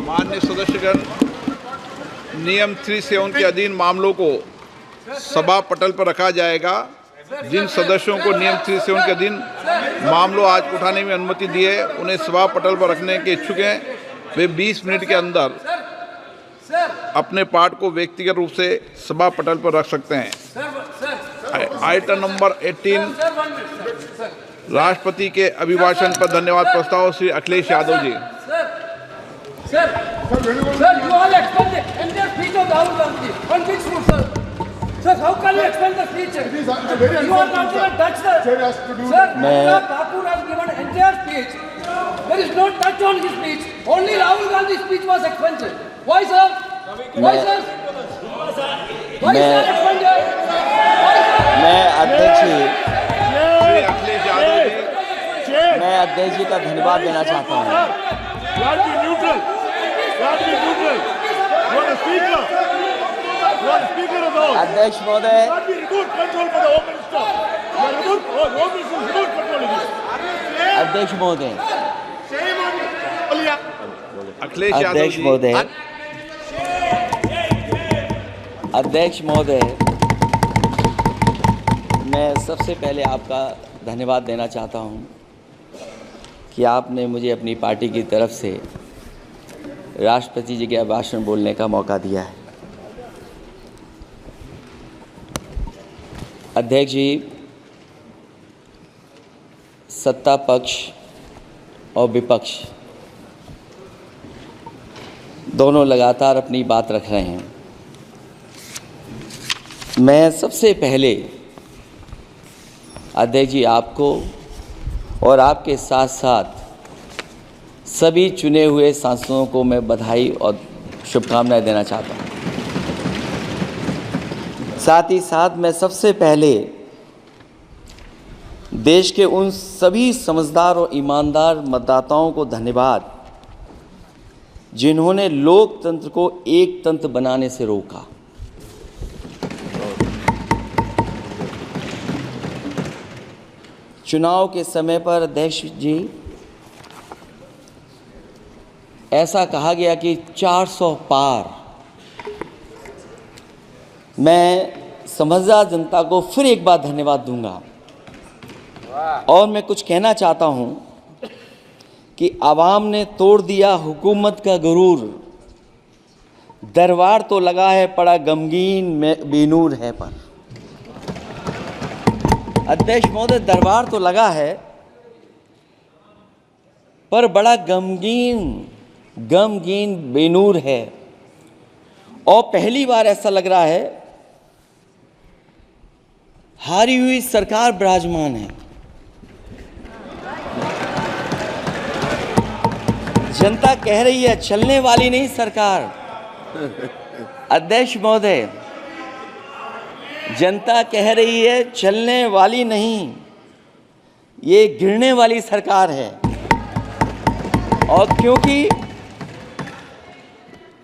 माननीय सदस्यगण, नियम 3-7 के अधीन मामलों को सभा पटल पर रखा जाएगा। जिन सदस्यों को नियम 3-7 के अधीन मामलों आज उठाने में अनुमति दी है, उन्हें सभा पटल पर रखने के इच्छुक हैं, वे 20 मिनट के अंदर अपने पाठ को व्यक्तिगत रूप से सभा पटल पर रख सकते हैं। आइटम नंबर 18, राष्ट्रपति के अभिभाषण पर धन्यवाद प्रस्ताव Shri Akhilesh Yadav ji. Sir, you all explain the entire speech of Rahul Gandhi. On which foot, sir? Sir, how can you explain the speech? It is very You are not going to touch the... Chair has to do... Sir, Anurag Thakur has given entire speech. There is no touch on his speech. Only Rahul Gandhi's speech was expunged. Why, sir? Why, sir? Why, sir, expunged? Why, sir? मैं अध्यक्ष जी श्री अखिलेश यादव जी, मैं अध्यक्ष जी का धन्यवाद देना चाहता हूँ। अध्यक्ष महोदय, अध्यक्ष महोदय, अखिलेश यादव अध्यक्ष जी, महोदय, अध्यक्ष महोदय, मैं सबसे पहले आपका धन्यवाद देना चाहता हूँ कि आपने मुझे अपनी पार्टी की तरफ से राष्ट्रपति जी के भाषण बोलने का मौका दिया है। अध्यक्ष जी, सत्ता पक्ष और विपक्ष दोनों लगातार अपनी बात रख रहे हैं। मैं सबसे पहले अध्यक्ष जी आपको और आपके साथ साथ सभी चुने हुए सांसदों को मैं बधाई और शुभकामनाएं देना चाहता हूं। साथ ही साथ मैं सबसे पहले देश के उन सभी समझदार और ईमानदार मतदाताओं को धन्यवाद जिन्होंने लोकतंत्र को एक तंत्र बनाने से रोका। चुनाव के समय पर अध्यक्ष जी ऐसा कहा गया कि 400 पार। मैं समझदार जनता को फिर एक बार धन्यवाद दूंगा और मैं कुछ कहना चाहता हूं कि आवाम ने तोड़ दिया हुकूमत का गुरूर, दरबार तो लगा है पड़ा गमगीन में बेनूर है पर। अध्यक्ष महोदय, दरबार तो लगा है पर बड़ा गमगीन बेनूर है और पहली बार ऐसा लग रहा है हारी हुई सरकार विराजमान है। जनता कह रही है चलने वाली नहीं सरकार। अध्यक्ष महोदय, जनता कह रही है चलने वाली नहीं, ये गिरने वाली सरकार है। और क्योंकि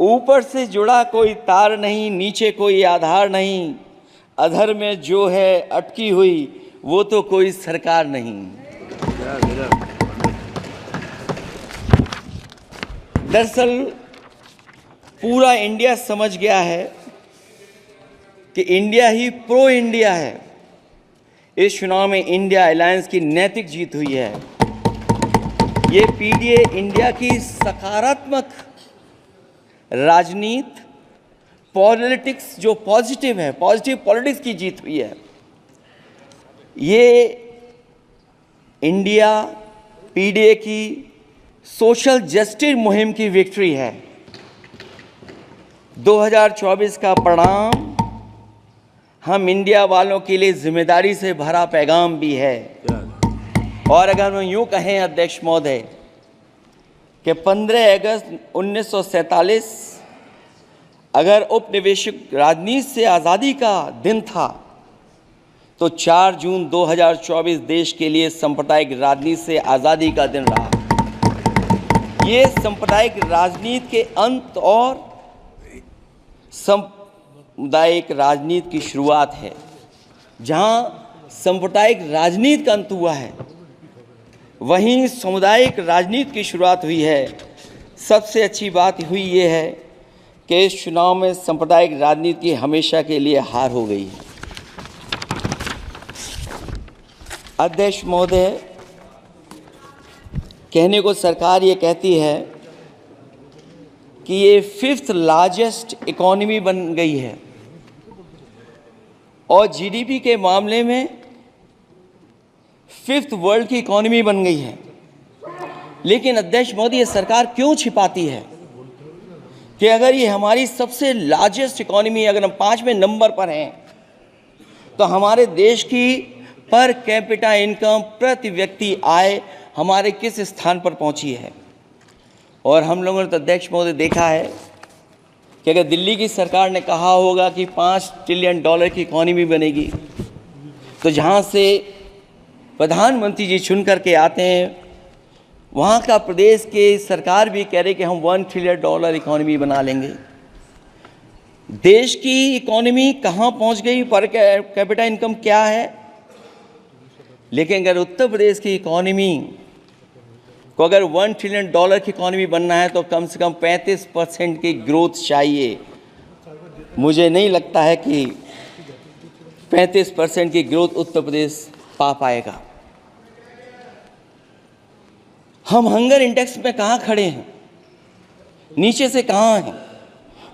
ऊपर से जुड़ा कोई तार नहीं, नीचे कोई आधार नहीं, अधर में जो है अटकी हुई वो तो कोई सरकार नहीं। दरअसल पूरा इंडिया समझ गया है कि इंडिया ही प्रो इंडिया है। इस चुनाव में इंडिया अलायंस की नैतिक जीत हुई है। ये पीडीए इंडिया की सकारात्मक राजनीति, पॉलिटिक्स जो पॉजिटिव है, पॉजिटिव पॉलिटिक्स की जीत हुई है। ये इंडिया पीडीए की सोशल जस्टिस मुहिम की विक्ट्री है। 2024 का परिणाम हम इंडिया वालों के लिए जिम्मेदारी से भरा पैगाम भी है। और अगर हम यूँ कहें अध्यक्ष महोदय कि 15 अगस्त 1947 अगर उपनिवेशिक राजनीति से आज़ादी का दिन था तो 4 जून 2024 देश के लिए सांप्रदायिक राजनीति से आज़ादी का दिन रहा। ये सांप्रदायिक राजनीति के अंत और सामुदायिक राजनीति की शुरुआत है। जहां सांप्रदायिक राजनीति का अंत हुआ है, वहीं सामुदायिक राजनीति की शुरुआत हुई है। सबसे अच्छी बात हुई ये है कि इस चुनाव में सांप्रदायिक राजनीति हमेशा के लिए हार हो गई है। अध्यक्ष महोदय, कहने को सरकार ये कहती है कि ये 5th लार्जेस्ट इकोनॉमी बन गई है और जीडीपी के मामले में 5th वर्ल्ड की इकोनॉमी बन गई है। लेकिन अध्यक्ष मोदी, ये सरकार क्यों छिपाती है कि अगर ये हमारी सबसे लार्जेस्ट इकोनॉमी, अगर हम 5वें नंबर पर हैं, तो हमारे देश की पर कैपिटा इनकम, प्रति व्यक्ति आय हमारे किस स्थान पर पहुंची है। और हम लोगों ने तो अध्यक्ष महोदय देखा है कि अगर दिल्ली की सरकार ने कहा होगा कि $5 ट्रिलियन की इकोनॉमी बनेगी, तो जहां से प्रधानमंत्री जी चुन करके आते हैं, वहाँ का प्रदेश के सरकार भी कह रहे कि हम $1 ट्रिलियन इकोनॉमी बना लेंगे। देश की इकोनॉमी कहाँ पहुँच गई, पर कैपिटा इनकम क्या है। लेकिन अगर उत्तर प्रदेश की इकोनॉमी को अगर $1 ट्रिलियन की इकोनॉमी बनना है तो कम से कम 35% की ग्रोथ चाहिए। मुझे नहीं लगता है कि 35% की ग्रोथ उत्तर प्रदेश पा पाएगा। हम हंगर इंडेक्स में कहाँ खड़े हैं, नीचे से कहाँ हैं।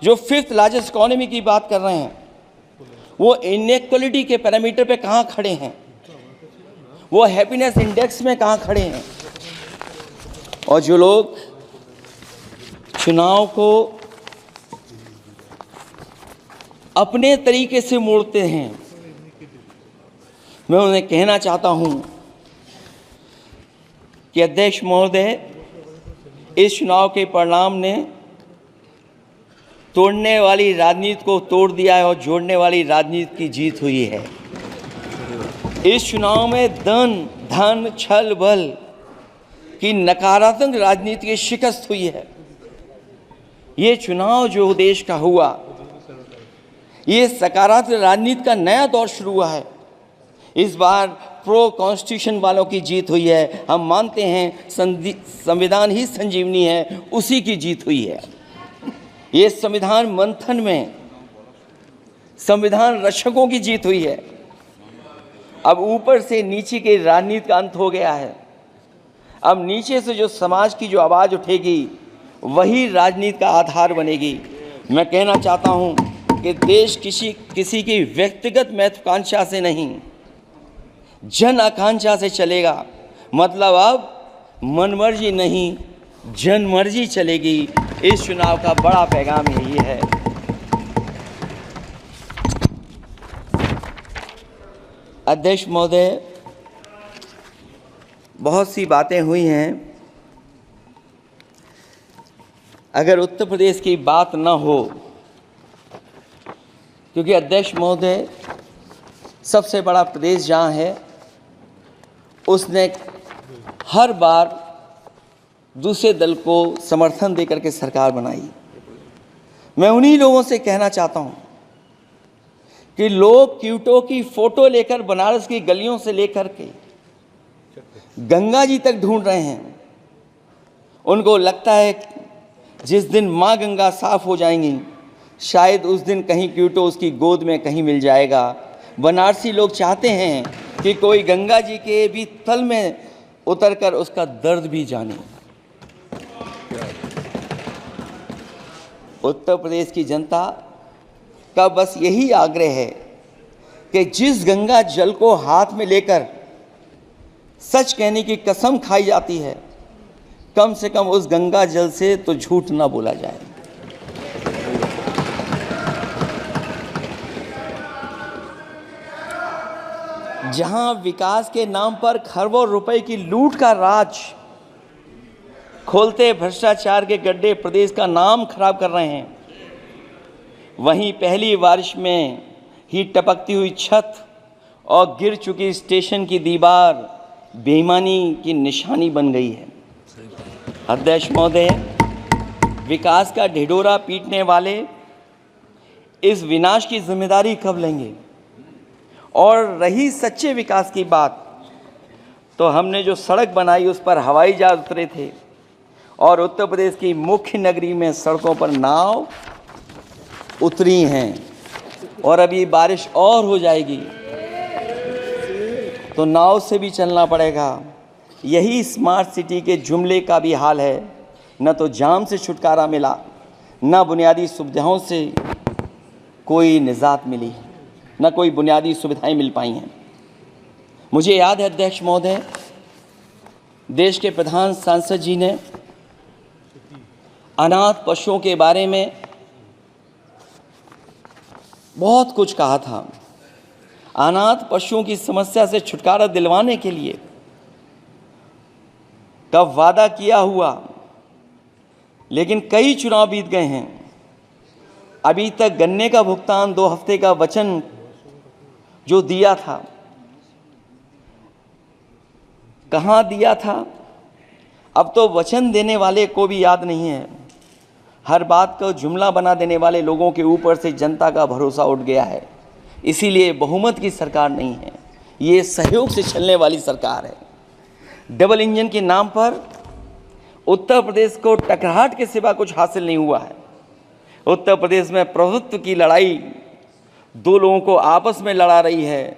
जो 5th लार्जेस्ट इकोनॉमी की बात कर रहे हैं, वो इनइक्वालिटी के पैरामीटर पे कहाँ खड़े हैं, वो हैप्पीनेस इंडेक्स में कहाँ खड़े हैं। और जो लोग चुनाव को अपने तरीके से मोड़ते हैं, मैं उन्हें कहना चाहता हूं कि अध्यक्ष महोदय, इस चुनाव के परिणाम ने तोड़ने वाली राजनीति को तोड़ दिया है और जोड़ने वाली राजनीति की जीत हुई है। इस चुनाव में धन छल बल की नकारात्मक राजनीति की शिकस्त हुई है। ये चुनाव जो देश का हुआ, ये सकारात्मक राजनीति का नया दौर शुरू हुआ है। इस बार प्रो कॉन्स्टिट्यूशन वालों की जीत हुई है। हम मानते हैं संविधान ही संजीवनी है, उसी की जीत हुई है। ये संविधान मंथन में संविधान रक्षकों की जीत हुई है। अब ऊपर से नीचे की राजनीति का अंत हो गया है। अब नीचे से जो समाज की जो आवाज़ उठेगी, वही राजनीति का आधार बनेगी। मैं कहना चाहता हूं कि देश किसी की व्यक्तिगत महत्वाकांक्षा से नहीं, जन आकांक्षा से चलेगा। मतलब अब मनमर्जी नहीं, जनमर्जी चलेगी। इस चुनाव का बड़ा पैगाम यही है। अध्यक्ष महोदय, बहुत सी बातें हुई हैं। अगर उत्तर प्रदेश की बात न हो, क्योंकि अध्यक्ष महोदय सबसे बड़ा प्रदेश जहाँ है, उसने हर बार दूसरे दल को समर्थन देकर के सरकार बनाई। मैं उन्हीं लोगों से कहना चाहता हूँ कि लोग क्यूटो की फ़ोटो लेकर बनारस की गलियों से लेकर के गंगा जी तक ढूंढ रहे हैं। उनको लगता है जिस दिन माँ गंगा साफ हो जाएंगी, शायद उस दिन कहीं क्यूटो उसकी गोद में कहीं मिल जाएगा। बनारसी लोग चाहते हैं कि कोई गंगा जी के भी तल में उतरकर उसका दर्द भी जाने। उत्तर प्रदेश की जनता का बस यही आग्रह है कि जिस गंगा जल को हाथ में लेकर सच कहने की कसम खाई जाती है, कम से कम उस गंगा जल से तो झूठ ना बोला जाए। जहां विकास के नाम पर खरबों रुपए की लूट का राज खोलते भ्रष्टाचार के गड्ढे प्रदेश का नाम खराब कर रहे हैं, वहीं पहली बारिश में ही टपकती हुई छत और गिर चुकी स्टेशन की दीवार बेईमानी की निशानी बन गई है। अध्यक्ष महोदय, विकास का ढिढोरा पीटने वाले इस विनाश की जिम्मेदारी कब लेंगे? और रही सच्चे विकास की बात, तो हमने जो सड़क बनाई उस पर हवाई जहाज उतरे थे और उत्तर प्रदेश की मुख्य नगरी में सड़कों पर नाव उतरी हैं और अभी बारिश और हो जाएगी तो नाव से भी चलना पड़ेगा। यही स्मार्ट सिटी के जुमले का भी हाल है। न तो जाम से छुटकारा मिला, न बुनियादी सुविधाओं से कोई निजात मिली, न कोई बुनियादी सुविधाएं मिल पाई हैं। मुझे याद है अध्यक्ष महोदय, देश के प्रधान सांसद जी ने अनाथ पशुओं के बारे में बहुत कुछ कहा था। अनाथ पशुओं की समस्या से छुटकारा दिलवाने के लिए का वादा किया हुआ, लेकिन कई चुनाव बीत गए हैं, अभी तक गन्ने का भुगतान 2 हफ्ते का वचन जो दिया था, कहाँ दिया था? अब तो वचन देने वाले को भी याद नहीं है। हर बात को जुमला बना देने वाले लोगों के ऊपर से जनता का भरोसा उठ गया है। इसीलिए बहुमत की सरकार नहीं है, ये सहयोग से चलने वाली सरकार है। डबल इंजन के नाम पर उत्तर प्रदेश को टकराहट के सिवा कुछ हासिल नहीं हुआ है। उत्तर प्रदेश में प्रभुत्व की लड़ाई 2 लोगों को आपस में लड़ा रही है,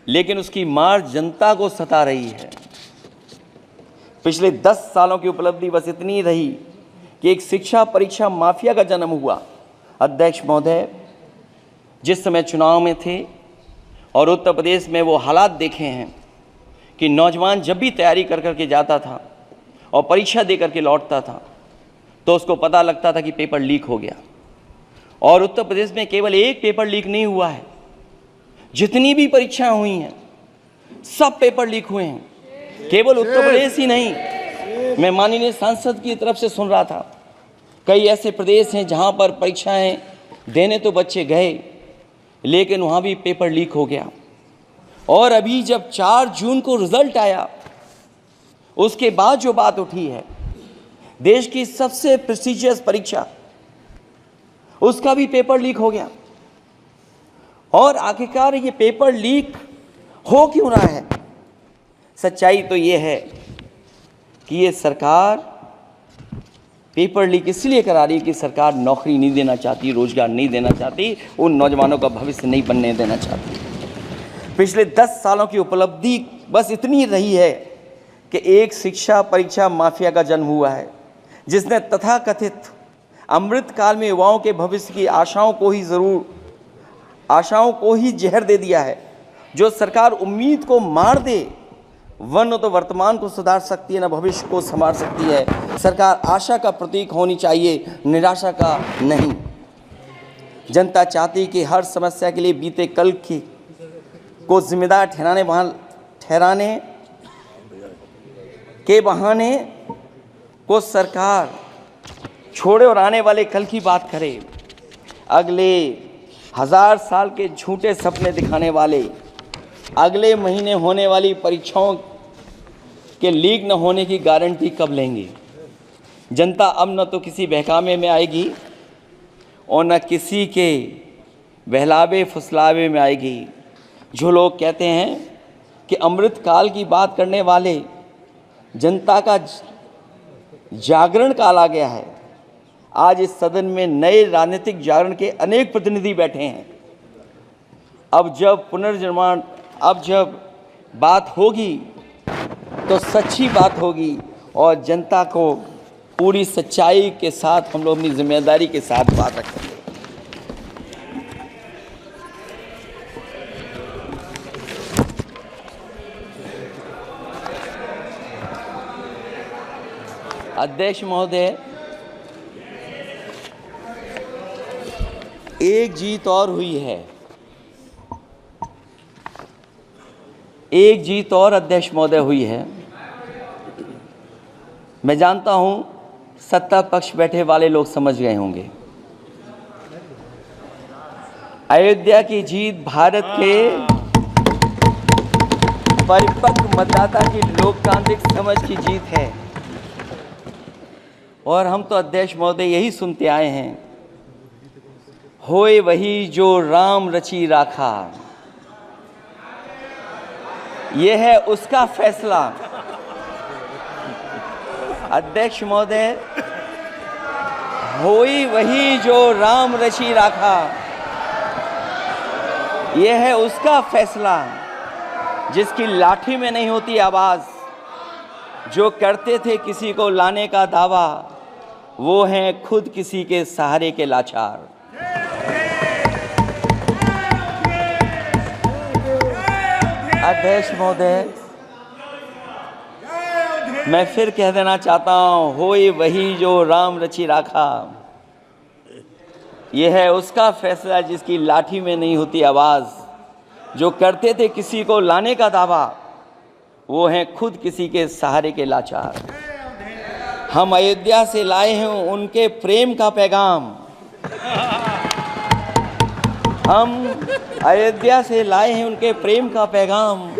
लेकिन उसकी मार जनता को सता रही है। पिछले 10 सालों की उपलब्धि बस इतनी रही कि एक शिक्षा परीक्षा माफिया का जन्म हुआ। अध्यक्ष महोदय, जिस समय चुनाव में थे और उत्तर प्रदेश में वो हालात देखे हैं कि नौजवान जब भी तैयारी कर करके जाता था और परीक्षा दे करके लौटता था तो उसको पता लगता था कि पेपर लीक हो गया। और उत्तर प्रदेश में केवल एक पेपर लीक नहीं हुआ है, जितनी भी परीक्षाएं हुई हैं सब पेपर लीक हुए हैं। केवल उत्तर प्रदेश ही नहीं, मैं माननीय सांसद की तरफ से सुन रहा था, कई ऐसे प्रदेश हैं जहां पर परीक्षाएं देने तो बच्चे गए, लेकिन वहां भी पेपर लीक हो गया। और अभी जब 4 जून को रिजल्ट आया, उसके बाद जो बात उठी है, देश की सबसे प्रेस्टिजियस परीक्षा, उसका भी पेपर लीक हो गया। और आखिरकार ये पेपर लीक हो क्यों रहा है? सच्चाई तो ये है कि ये सरकार पेपर लीक इसलिए करा रही है कि सरकार नौकरी नहीं देना चाहती, रोजगार नहीं देना चाहती, उन नौजवानों का भविष्य नहीं बनने देना चाहती। पिछले 10 सालों की उपलब्धि बस इतनी रही है कि एक शिक्षा परीक्षा माफिया का जन्म हुआ है, जिसने तथाकथित अमृतकाल में युवाओं के भविष्य की आशाओं को ही जहर दे दिया है। जो सरकार उम्मीद को मार दे, वह न तो वर्तमान को सुधार सकती है, न भविष्य को संवार सकती है। सरकार आशा का प्रतीक होनी चाहिए, निराशा का नहीं। जनता चाहती कि हर समस्या के लिए बीते कल को जिम्मेदार ठहराने के बहाने को सरकार छोड़े और आने वाले कल की बात करे। अगले 1000 साल के झूठे सपने दिखाने वाले अगले महीने होने वाली परीक्षाओं के लीक न होने की गारंटी कब लेंगे? जनता अब न तो किसी बहकावे में आएगी और न किसी के बहलावे फुसलावे में आएगी। जो लोग कहते हैं कि अमृतकाल की बात करने वाले जनता का जागरण काल आ गया है। आज इस सदन में नए राजनीतिक जागरण के अनेक प्रतिनिधि बैठे हैं। अब जब बात होगी तो सच्ची बात होगी और जनता को पूरी सच्चाई के साथ हम लोग अपनी जिम्मेदारी के साथ बात रखेंगे। अध्यक्ष महोदय, एक जीत और हुई है, एक जीत और अध्यक्ष महोदय हुई है। मैं जानता हूं सत्ता पक्ष बैठे वाले लोग समझ गए होंगे। अयोध्या की जीत भारत के परिपक्व मतदाता की लोकतांत्रिक समझ की जीत है। और हम तो अध्यक्ष महोदय यही सुनते आए हैं, होए वही जो राम रची राखा, यह है उसका फैसला। अध्यक्ष महोदय, होई वही जो राम रची राखा, यह है उसका फैसला जिसकी लाठी में नहीं होती आवाज। जो करते थे किसी को लाने का दावा, वो हैं खुद किसी के सहारे के लाचार। अध्यक्ष महोदय, मैं फिर कह देना चाहता हूं, होई वही जो राम रची राखा, यह है उसका फैसला जिसकी लाठी में नहीं होती आवाज। जो करते थे किसी को लाने का दावा, वो हैं खुद किसी के सहारे के लाचार। हम अयोध्या से लाए हैं उनके प्रेम का पैगाम, हम अयोध्या से लाए हैं उनके प्रेम का पैगाम।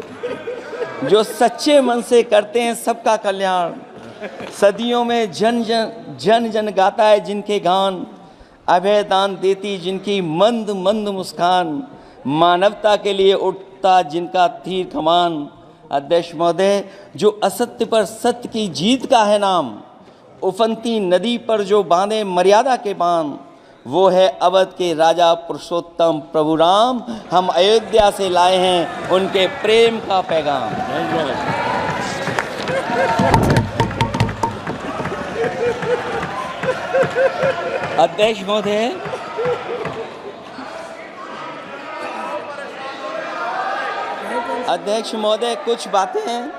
जो सच्चे मन से करते हैं सबका कल्याण, सदियों में जन जन गाता है जिनके गान, अभय दान देती जिनकी मंद मंद मुस्कान, मानवता के लिए उठता जिनका तीर कमान। अध्यक्ष महोदय, जो असत्य पर सत्य की जीत का है नाम, उफनती नदी पर जो बांधे मर्यादा के बांध, वो है अवध के राजा पुरुषोत्तम प्रभु राम। हम अयोध्या से लाए हैं उनके प्रेम का पैगाम। अध्यक्ष महोदय, अध्यक्ष महोदय, कुछ बातें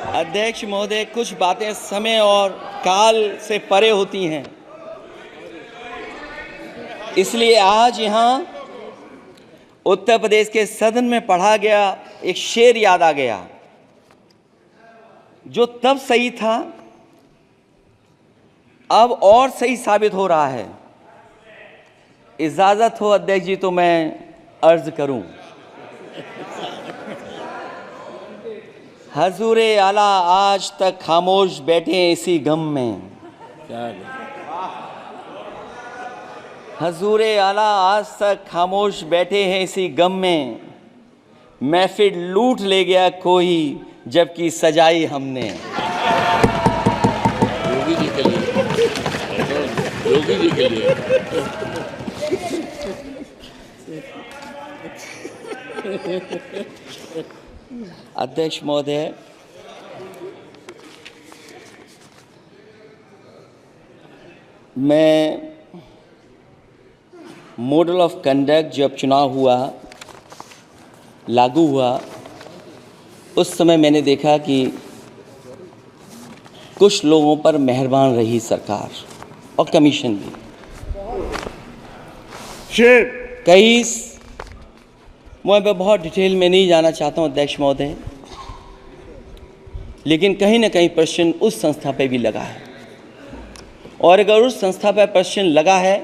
अध्यक्ष महोदय, कुछ बातें समय और काल से परे होती हैं, इसलिए आज यहाँ उत्तर प्रदेश के सदन में पढ़ा गया एक शेर याद आ गया, जो तब सही था अब और सही साबित हो रहा है। इजाजत हो अध्यक्ष जी तो मैं अर्ज करूं। हजूरे आला आज तक खामोश बैठे इसी गम में, हजूरे आला आज तक खामोश बैठे हैं इसी गम में, महफिल लूट ले गया कोई जबकि सजाई हमने। योगी जी के लिए, योगी जी के लिए। अध्यक्ष महोदय, मैं मॉडल ऑफ कंडक्ट जब चुनाव हुआ, लागू हुआ, उस समय मैंने देखा कि कुछ लोगों पर मेहरबान रही सरकार और कमीशन भी। कई मैं बहुत डिटेल में नहीं जाना चाहता हूं अध्यक्ष महोदय, लेकिन कहीं ना कहीं प्रश्न उस संस्था पे भी लगा है, और अगर उस संस्था पर प्रश्न लगा है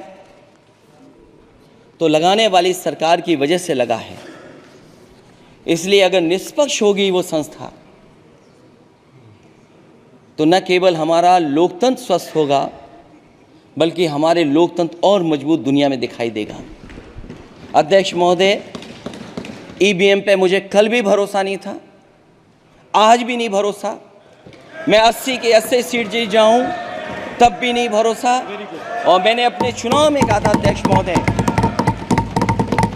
तो लगाने वाली सरकार की वजह से लगा है। इसलिए अगर निष्पक्ष होगी वो संस्था तो न केवल हमारा लोकतंत्र स्वस्थ होगा, बल्कि हमारे लोकतंत्र और मजबूत दुनिया में दिखाई देगा। अध्यक्ष महोदय, ईवीएम पे मुझे कल भी भरोसा नहीं था, आज भी नहीं भरोसा। मैं 80 के 80 सीट जीत जाऊं तब भी नहीं भरोसा। और मैंने अपने चुनाव में कहा था अध्यक्ष महोदय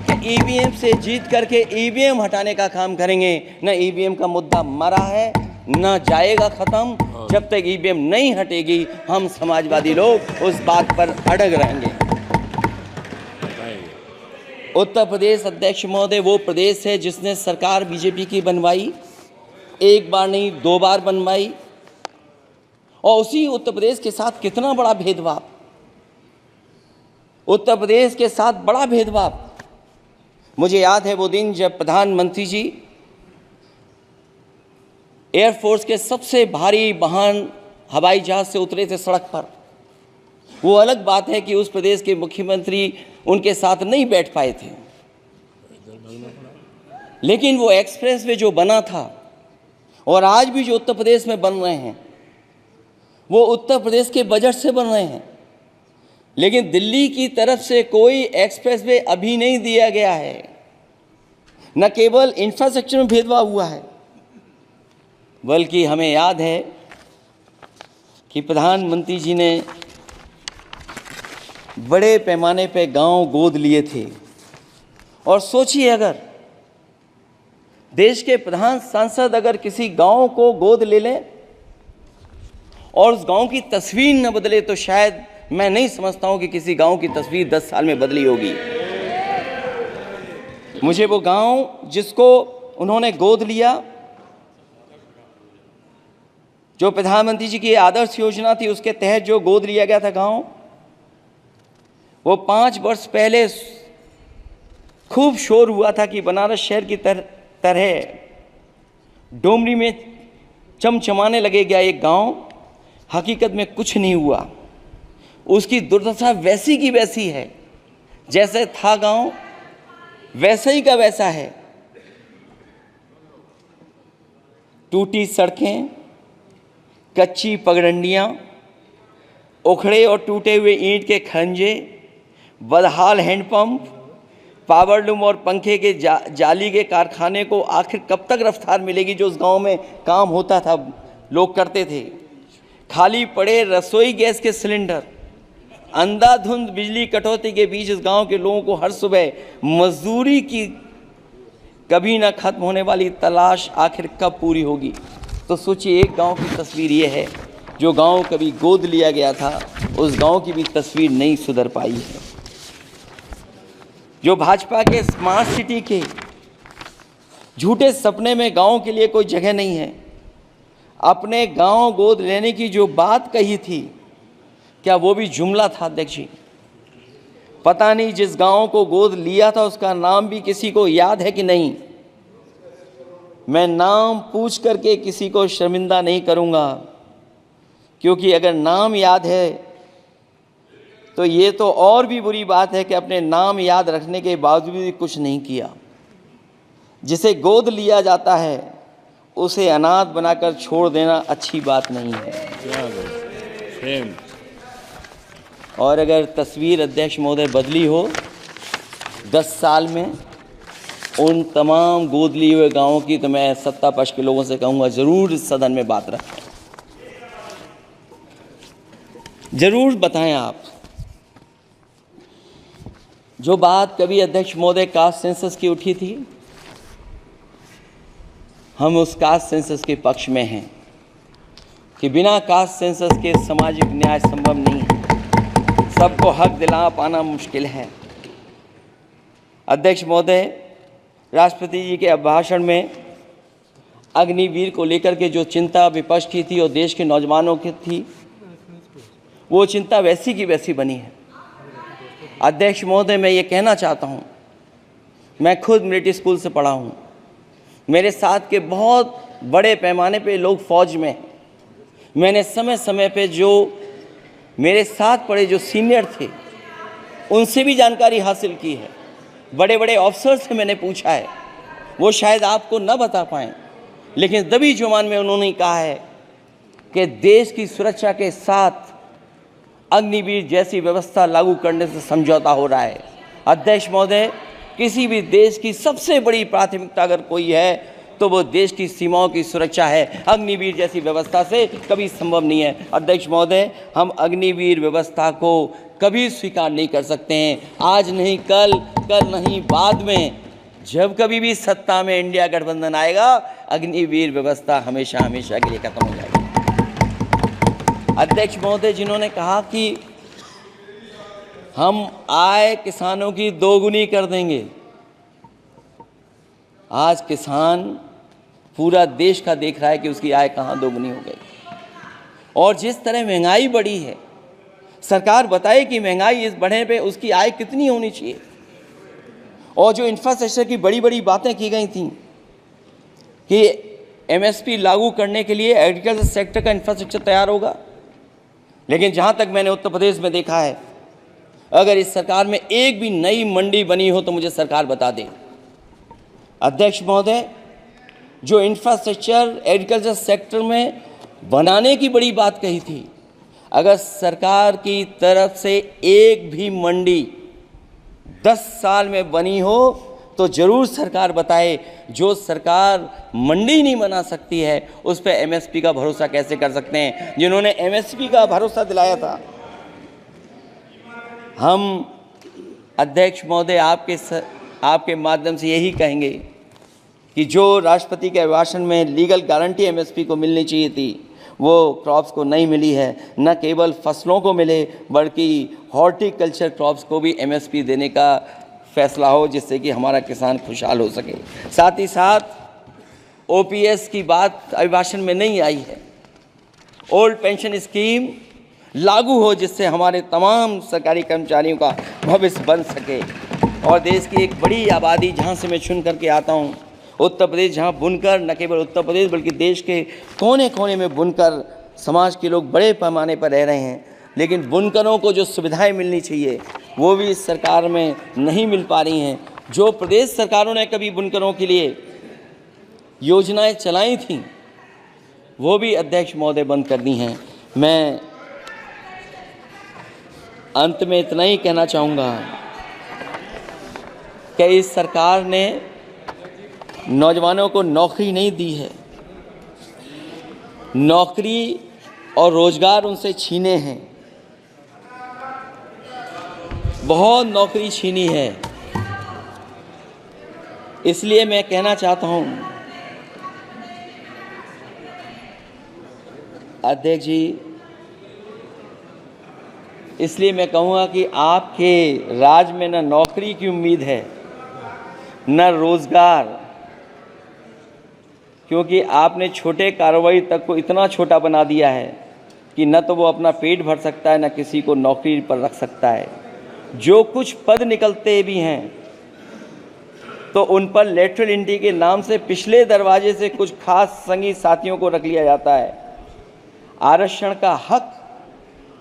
कि ईवीएम से जीत करके ईवीएम हटाने का काम करेंगे। न ईवीएम का मुद्दा मरा है, न जाएगा खत्म। जब तक ईवीएम नहीं हटेगी हम समाजवादी लोग उस बात पर अड़ग रहेंगे। उत्तर प्रदेश अध्यक्ष महोदय वो प्रदेश है जिसने सरकार बीजेपी की बनवाई, एक बार नहीं 2 बार बनवाई, और उसी उत्तर प्रदेश के साथ कितना बड़ा भेदभाव, उत्तर प्रदेश के साथ बड़ा भेदभाव। मुझे याद है वो दिन जब प्रधानमंत्री जी एयरफोर्स के सबसे भारी वाहन हवाई जहाज से उतरे थे सड़क पर। वो अलग बात है कि उस प्रदेश के मुख्यमंत्री उनके साथ नहीं बैठ पाए थे, लेकिन वो एक्सप्रेसवे जो बना था और आज भी जो उत्तर प्रदेश में बन रहे हैं वो उत्तर प्रदेश के बजट से बन रहे हैं। लेकिन दिल्ली की तरफ से कोई एक्सप्रेसवे अभी नहीं दिया गया है। न केवल इंफ्रास्ट्रक्चर में भेदभाव हुआ है, बल्कि हमें याद है कि प्रधानमंत्री जी ने बड़े पैमाने पे गांव गोद लिए थे। और सोचिए, अगर देश के प्रधान सांसद अगर किसी गांव को गोद ले लें और उस गांव की तस्वीर न बदले, तो शायद मैं नहीं समझता हूं कि किसी गांव की तस्वीर 10 साल में बदली होगी। मुझे वो गांव जिसको उन्होंने गोद लिया, जो प्रधानमंत्री जी की आदर्श योजना थी उसके तहत जो गोद लिया गया था गांव, वो 5 वर्ष पहले खूब शोर हुआ था कि बनारस शहर की तरह डोमरी में चमचमाने लगेगा एक गांव। हकीकत में कुछ नहीं हुआ। उसकी दुर्दशा वैसी की वैसी है, जैसे था गांव वैसा ही का वैसा है। टूटी सड़कें, कच्ची पगडंडियां, उखड़े और टूटे हुए ईंट के खंजे, बदहाल हैंडपंप, पावरलूम और पंखे के जाली के कारखाने को आखिर कब तक रफ्तार मिलेगी जो उस गांव में काम होता था, लोग करते थे। खाली पड़े रसोई गैस के सिलेंडर, अंधाधुंध बिजली कटौती के बीच इस गांव के लोगों को हर सुबह मजदूरी की कभी ना खत्म होने वाली तलाश आखिर कब पूरी होगी। तो सोचिए, एक गांव की तस्वीर ये है। जो गांव कभी गोद लिया गया था, उस गांव की भी तस्वीर नहीं सुधर पाई है। जो भाजपा के स्मार्ट सिटी के झूठे सपने में गांव के लिए कोई जगह नहीं है। अपने गांव गोद लेने की जो बात कही थी, क्या वो भी जुमला था अध्यक्ष जी? पता नहीं जिस गांव को गोद लिया था उसका नाम भी किसी को याद है कि नहीं। मैं नाम पूछ करके किसी को शर्मिंदा नहीं करूंगा, क्योंकि अगर नाम याद है तो ये तो और भी बुरी बात है कि अपने नाम याद रखने के बावजूद भी कुछ नहीं किया। जिसे गोद लिया जाता है उसे अनाथ बनाकर छोड़ देना अच्छी बात नहीं है। और अगर तस्वीर अध्यक्ष महोदय बदली हो 10 साल में उन तमाम गोद लिए हुए गांवों की, तो मैं सत्ता पक्ष के लोगों से कहूँगा ज़रूर इस सदन में बात रखें, ज़रूर बताएं आप। जो बात कभी अध्यक्ष महोदय कास्ट सेंसस की उठी थी, हम उस कास्ट सेंसस के पक्ष में हैं कि बिना कास्ट सेंसस के सामाजिक न्याय संभव नहीं है। सबको हक दिला पाना मुश्किल है। अध्यक्ष महोदय, राष्ट्रपति जी के अभिभाषण में अग्निवीर को लेकर के जो चिंता विपक्ष की थी और देश के नौजवानों की थी, वो चिंता वैसी की वैसी बनी है। अध्यक्ष महोदय, मैं ये कहना चाहता हूँ, मैं खुद मिलिट्री स्कूल से पढ़ा हूँ। मेरे साथ के बहुत बड़े पैमाने पे लोग फौज में हैं। मैंने समय समय पे जो मेरे साथ पढ़े जो सीनियर थे उनसे भी जानकारी हासिल की है। बड़े बड़े ऑफिसर से मैंने पूछा है, वो शायद आपको न बता पाएँ, लेकिन दबी जुबान में उन्होंने कहा है कि देश की सुरक्षा के साथ अग्निवीर जैसी व्यवस्था लागू करने से समझौता हो रहा है। अध्यक्ष महोदय, किसी भी देश की सबसे बड़ी प्राथमिकता अगर कोई है तो वो देश की सीमाओं की सुरक्षा है। अग्निवीर जैसी व्यवस्था से कभी संभव नहीं है। अध्यक्ष महोदय, हम अग्निवीर व्यवस्था को कभी स्वीकार नहीं कर सकते हैं। आज नहीं कल, कल नहीं बाद में, जब कभी भी सत्ता में इंडिया गठबंधन आएगा, अग्निवीर व्यवस्था हमेशा हमेशा के लिए खत्म हो जाएगी। अध्यक्ष महोदय, जिन्होंने कहा कि हम आय किसानों की दोगुनी कर देंगे, आज किसान पूरा देश का देख रहा है कि उसकी आय कहाँ दोगुनी हो गई। और जिस तरह महंगाई बढ़ी है, सरकार बताए कि महंगाई इस बढ़ने पे उसकी आय कितनी होनी चाहिए। और जो इंफ्रास्ट्रक्चर की बड़ी बड़ी बातें की गई थी कि एमएसपी लागू करने के लिए एग्रीकल्चर सेक्टर का इंफ्रास्ट्रक्चर तैयार होगा, लेकिन जहाँ तक मैंने उत्तर प्रदेश में देखा है, अगर इस सरकार में एक भी नई मंडी बनी हो तो मुझे सरकार बता दे। अध्यक्ष महोदय, जो इंफ्रास्ट्रक्चर एग्रीकल्चर सेक्टर में बनाने की बड़ी बात कही थी, अगर सरकार की तरफ से एक भी मंडी 10 साल में बनी हो तो ज़रूर सरकार बताए। जो सरकार मंडी नहीं बना सकती है उस पर एमएसपी का भरोसा कैसे कर सकते हैं, जिन्होंने एमएसपी का भरोसा दिलाया था। हम अध्यक्ष महोदय आपके माध्यम से यही कहेंगे कि जो राष्ट्रपति के अभिभाषण में लीगल गारंटी एमएसपी को मिलनी चाहिए थी वो क्रॉप्स को नहीं मिली है। न केवल फसलों को मिले बल्कि हॉर्टिकल्चर क्रॉप्स को भी एमएसपी देने का फैसला हो, जिससे कि हमारा किसान खुशहाल हो सके। साथ ही साथ ओपीएस की बात अभिभाषण में नहीं आई है। ओल्ड पेंशन स्कीम लागू हो जिससे हमारे तमाम सरकारी कर्मचारियों का भविष्य बन सके। और देश की एक बड़ी आबादी जहाँ से मैं चुन करके आता हूँ, उत्तर प्रदेश, जहाँ बुनकर न केवल उत्तर प्रदेश बल्कि देश के कोने कोने में बुनकर समाज के लोग बड़े पैमाने पर रह रहे हैं, लेकिन बुनकरों को जो सुविधाएं मिलनी चाहिए वो भी इस सरकार में नहीं मिल पा रही हैं। जो प्रदेश सरकारों ने कभी बुनकरों के लिए योजनाएं चलाई थीं वो भी अध्यक्ष महोदय बंद कर दी हैं। मैं अंत में इतना ही कहना चाहूँगा कि इस सरकार ने नौजवानों को नौकरी नहीं दी है, नौकरी और रोजगार उनसे छीने हैं, बहुत नौकरी छीनी है। इसलिए मैं कहना चाहता हूं अध्यक्ष जी, इसलिए मैं कहूँगा कि आपके राज में न नौकरी की उम्मीद है न रोजगार, क्योंकि आपने छोटे कारोबारी तक को इतना छोटा बना दिया है कि न तो वो अपना पेट भर सकता है न किसी को नौकरी पर रख सकता है। जो कुछ पद निकलते भी हैं तो उन पर लेटरल एंट्री के नाम से पिछले दरवाजे से कुछ खास संगी साथियों को रख लिया जाता है। आरक्षण का हक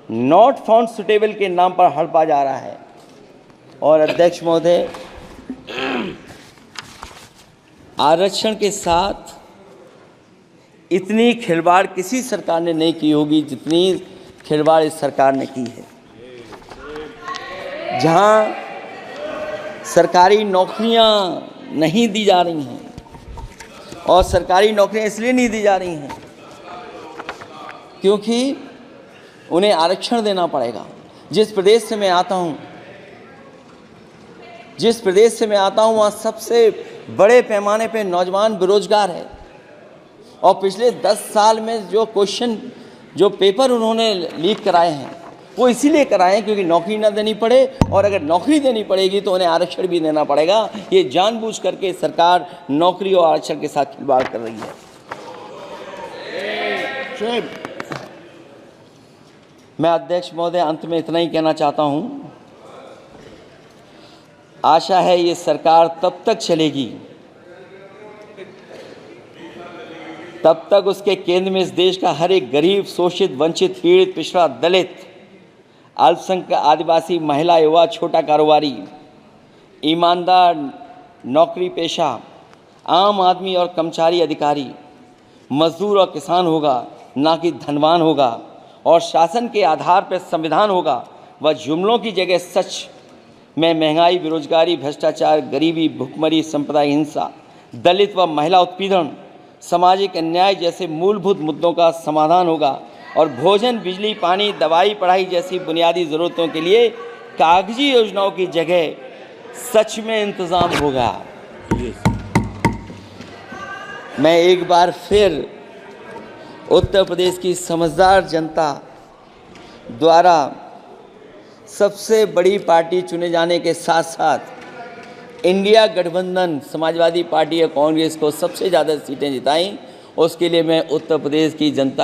नॉट फाउंड सुटेबल के नाम पर हड़पा जा रहा है। और अध्यक्ष महोदय, आरक्षण के साथ इतनी खिलवाड़ किसी सरकार ने नहीं की होगी जितनी खिलवाड़ इस सरकार ने की है। जहां सरकारी नौकरियां नहीं दी जा रही हैं, और सरकारी नौकरियां इसलिए नहीं दी जा रही हैं क्योंकि उन्हें आरक्षण देना पड़ेगा। जिस प्रदेश से मैं आता हूं वहाँ सबसे बड़े पैमाने पे नौजवान बेरोजगार है। और पिछले 10 साल में जो पेपर उन्होंने लीक कराए हैं वो इसीलिए कराए हैं क्योंकि नौकरी ना देनी पड़े, और अगर नौकरी देनी पड़ेगी तो उन्हें आरक्षण भी देना पड़ेगा। ये जानबूझ करके सरकार नौकरी और आरक्षण के साथ खिलवाड़ कर रही है। मैं अध्यक्ष महोदय अंत में इतना ही कहना चाहता हूं, आशा है ये सरकार तब तक चलेगी तब तक उसके केंद्र में इस देश का हर एक गरीब, शोषित, वंचित, पीड़ित, पिछड़ा, दलित, अल्पसंख्यक, आदिवासी, महिला, युवा, छोटा कारोबारी, ईमानदार, नौकरी पेशा, आम आदमी और कर्मचारी, अधिकारी, मजदूर और किसान होगा, ना कि धनवान होगा। और शासन के आधार पर संविधान होगा। वह जुमलों की जगह सच में महंगाई, बेरोजगारी, भ्रष्टाचार, गरीबी, भुखमरी, सांप्रदायिक हिंसा, दलित व महिला उत्पीड़न, सामाजिक अन्याय जैसे मूलभूत मुद्दों का समाधान होगा। और भोजन, बिजली, पानी, दवाई, पढ़ाई जैसी बुनियादी ज़रूरतों के लिए कागजी योजनाओं की जगह सच में इंतज़ाम होगा। मैं एक बार फिर उत्तर प्रदेश की समझदार जनता द्वारा सबसे बड़ी पार्टी चुने जाने के साथ साथ इंडिया गठबंधन समाजवादी पार्टी और कांग्रेस को सबसे ज़्यादा सीटें जिताई, उसके लिए मैं उत्तर प्रदेश की जनता